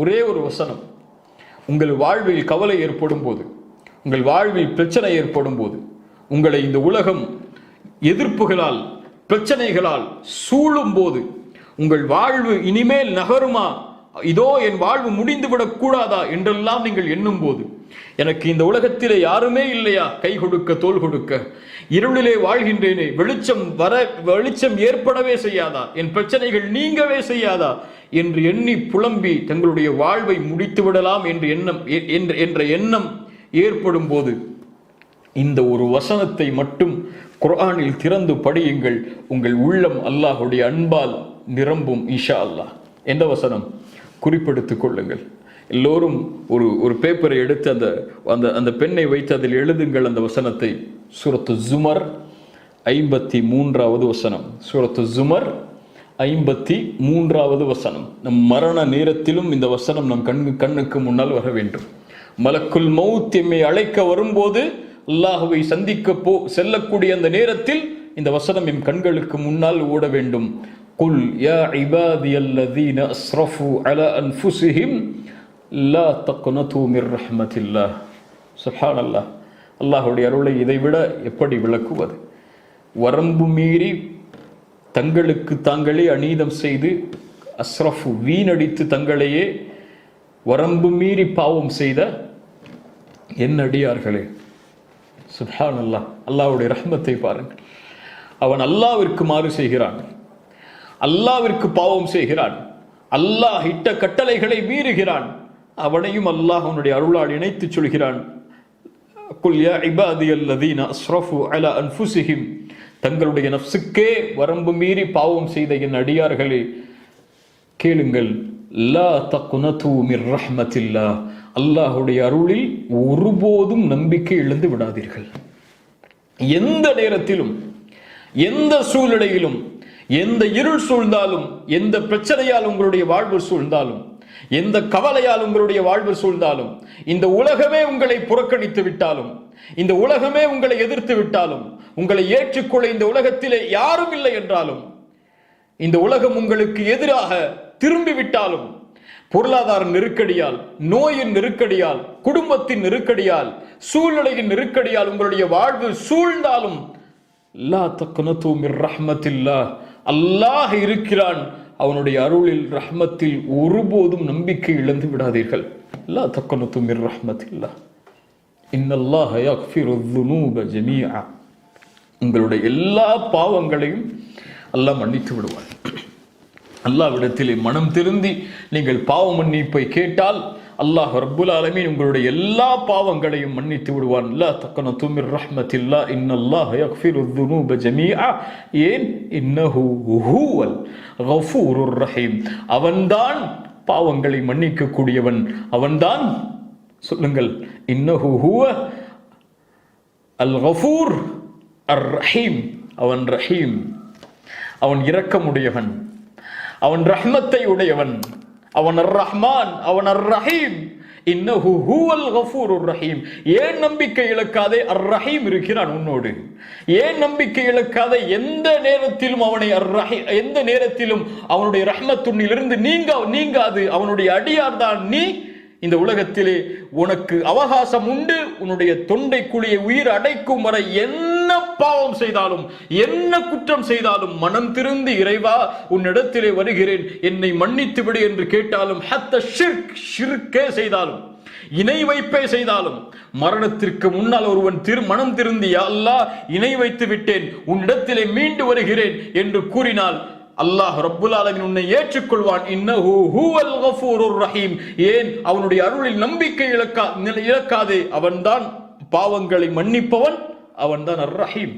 ஒரே ஒரு வசனம். உங்கள் வாழ்வில் கவலை ஏற்படும் போது, உங்கள் வாழ்வில் பிரச்சனை ஏற்படும் போது, உங்களை இந்த உலகம் எதிர்ப்புகளால் பிரச்சனைகளால் சூழும் போது, உங்கள் வாழ்வு இனிமேல் நகருமா, இதோ என் வாழ்வு முடிந்துவிடக் கூடாதா என்றெல்லாம் நீங்கள் எண்ணும் போது, எனக்கு இந்த உலகத்திலே யாருமே இல்லையா கை கொடுக்க தோள் கொடுக்க, இருளிலே வாழ்கின்றேனே, வெளிச்சம் ஏற்படவே செய்யாதா, என் பிரச்சனைகள் நீங்கவே செய்யாதா என்று எண்ணி புலம்பி தங்களுடைய வாழ்வை முடித்து விடலாம் என்ற எண்ணம் ஏற்படும் போது, இந்த ஒரு வசனத்தை மட்டும் குர்ஆனில் திறந்து படியுங்கள். உங்கள் உள்ளம் அல்லாஹ்வுடைய அன்பால் நிரம்பும் இன்ஷா அல்லாஹ். எந்த வசனம்? குறிப்பெடுத்துக் கொள்ளுங்கள். எல்லோரும் ஒரு பேப்பரை எடுத்து அந்த பெண்ணை வைத்து அதில் எழுதுங்கள் அந்த வசனத்தை. சூரத்து ஜுமர் 53வது வசனம். சூரத்து ஜுமர் 53வது வசனம். நம் மரண நேரத்திலும் இந்த வசனம் நம் கண்ணுக்கு முன்னால் வர வேண்டும். மலக்குல் மௌத் எம்மை அழைக்க வரும்போது, அல்லாஹுவை சந்திக்க செல்லக்கூடிய அந்த நேரத்தில் இந்த வசனம் எம் கண்களுக்கு முன்னால் ஓட வேண்டும். குல் யா இபாதியல்லதீன அஸ்ரஃபு அலா அன்ஃபுஸிஹிம் லா தக்னது மிர் ரஹ்மத்தில்லாஹ். சுப்ஹானல்லாஹ். அல்லாஹ்வுடைய அருளை இதைவிட எப்படி விளக்குவது? வரம்பு மீறி தங்களுக்கு தாங்களே அநீதம் செய்து, அஸ்ரஃபு வீணடித்து தங்களையே வரம்பு மீறி பாவம் செய்த என் அடியார்களே, சுப்ஹானல்லாஹ். அல்லாஹ்வுடைய ரஹ்மத்தை பாருங்கள். அவன் அல்லாஹ்விற்கு மாறு செய்கிறான், அல்லாஹ்விற்கு பாவம் செய்கிறான், அல்லாஹ் இட்ட கட்டளைகளை மீறுகிறான். அவனையும் அல்லாஹ் அவனுடைய அருளால் இணைத்து சொல்கிறான். குல் யா இபாதியல்லதீன அஸ்ரஃபு அலா அன்ஃபுஸிஹிம், தங்களுடைய நஃப்ஸுக்கே வரம்பு மீறி பாவம் செய்த என் அடியார்களே கேளுங்கள். லா தக்னது மிர் ரஹ்மத்தில்லாஹ், அல்லாஹ்வுடைய அருளில் ஒருபோதும் நம்பிக்கை இழந்து விடாதீர்கள். எந்த நேரத்திலும், எந்த சூழ்நிலையிலும், எந்த இருள் சூழ்ந்தாலும், எந்த பிரச்சனையால் உங்களுடைய வாழ்வு சூழ்ந்தாலும், எந்த கவலையால் உங்களுடைய வாழ்வு சூழ்ந்தாலும், இந்த உலகமே உங்களை புறக்கணித்து விட்டாலும், இந்த உலகமே உங்களை எதிர்த்து விட்டாலும், உங்களை ஏற்றுக்கொள்ள இந்த உலகத்திலே யாரும் இல்லை என்றாலும், இந்த உலகம் உங்களுக்கு எதிராக திரும்பிவிட்டாலும், பொருளாதார நெருக்கடியால், நோயின் நெருக்கடியால், குடும்பத்தின் நெருக்கடியால், சூழ்நிலையின் நெருக்கடியால் உங்களுடைய வாழ்வு சூழ்ந்தாலும், லா தக்னது மிர் ரஹ்மத்தில்லாஹ், அல்லாஹ் இருக்கிறான், அவனுடைய அருளில் ரஹ்மத்தில் ஒருபோதும் நம்பிக்கை இழந்து விடாதீர்கள். லா தக்னது மிர் ரஹ்மத்தில்லாஹ், இன்னல்லாஹ யக்ஃபிரு ذுனூப ஜமீஆ, உங்களுடைய எல்லா பாவங்களையும் அல்லாஹ் மன்னித்து விடுவார். அல்லாஹ்விடத்திலே மனம் திருந்தி நீங்கள் பாவ மன்னிப்பை கேட்டால் அல்லாஹ் ரப்புல் ஆலமீன் உங்களுடைய எல்லா பாவங்களையும் மன்னித்து விடுவான். லா தக்னது மிர் ரஹ்மத்தில்லாஹ், இன்னல்லாஹ யக்ஃபிரு ذுனூப ஜமீஆ, ஏன்? இன்னஹு ஹுவல் கஃபூருர் ரஹீம், அவன்தான் பாவங்களை மன்னிக்க கூடியவன், அவன்தான். சொல்லுங்கள், இன்னஹு ஹுவ அல் கஃபூர் அர் ரஹீம், அவன் ரஹீம், அவன் இரக்கமுடையவன், அவன் ரஹ்மத்தை உடையவன், அவன் அர் ரஹ்மான், அவன் அர் ரஹீம். இன்னஹு ஹுவல் கஃபூருர் ரஹீம். ஏன் நம்பிக்கை இழக்காதே? அர் ரஹீம் இருக்கிறான் உன்னோடு. ஏன் நம்பிக்கை இழக்காதே? எந்த நேரத்திலும் அவனை எந்த நேரத்திலும் அவனுடைய ரஹ்மத் உன்னிலிருந்து நீங்காது. அவனுடைய அடியார் தான் நீ. இந்த உலகத்திலே உனக்கு அவகாசம் உண்டு. உன்னுடைய தொண்டை குழியை உயிர் அடைக்கும் வரை என்ன பாவம் செய்தாலும், என்ன குற்றம் செய்தாலும், மனம் திருந்தி இறைவா உன்னிடத்திலே வருகிறேன், என்னை மன்னித்து விடு என்று கேட்டாலும், ஹத்த ஷிர்கே செய்தாலும், இணை வைப்பே செய்தாலும், மரணத்திற்கு முன்னால் ஒருவன் மனம் திருந்தி யா அல்லாஹ் இணை வைத்து விட்டேன், உன்னிடத்திலே மீண்டு வருகிறேன் என்று கூறினால் அல்லாஹ் ரப்புல் ஆலமீன் உன்னை ஏற்றுக்கொள்வான். இன்னஹு ஹுவல் கஃபூருர் ரஹீம். ஏன்? அவனுடைய அருளில் நம்பிக்கை இழக்காதே. அவன்தான் பாவங்களை மன்னிப்பவன், அவன்தான் அர் ரஹீம்.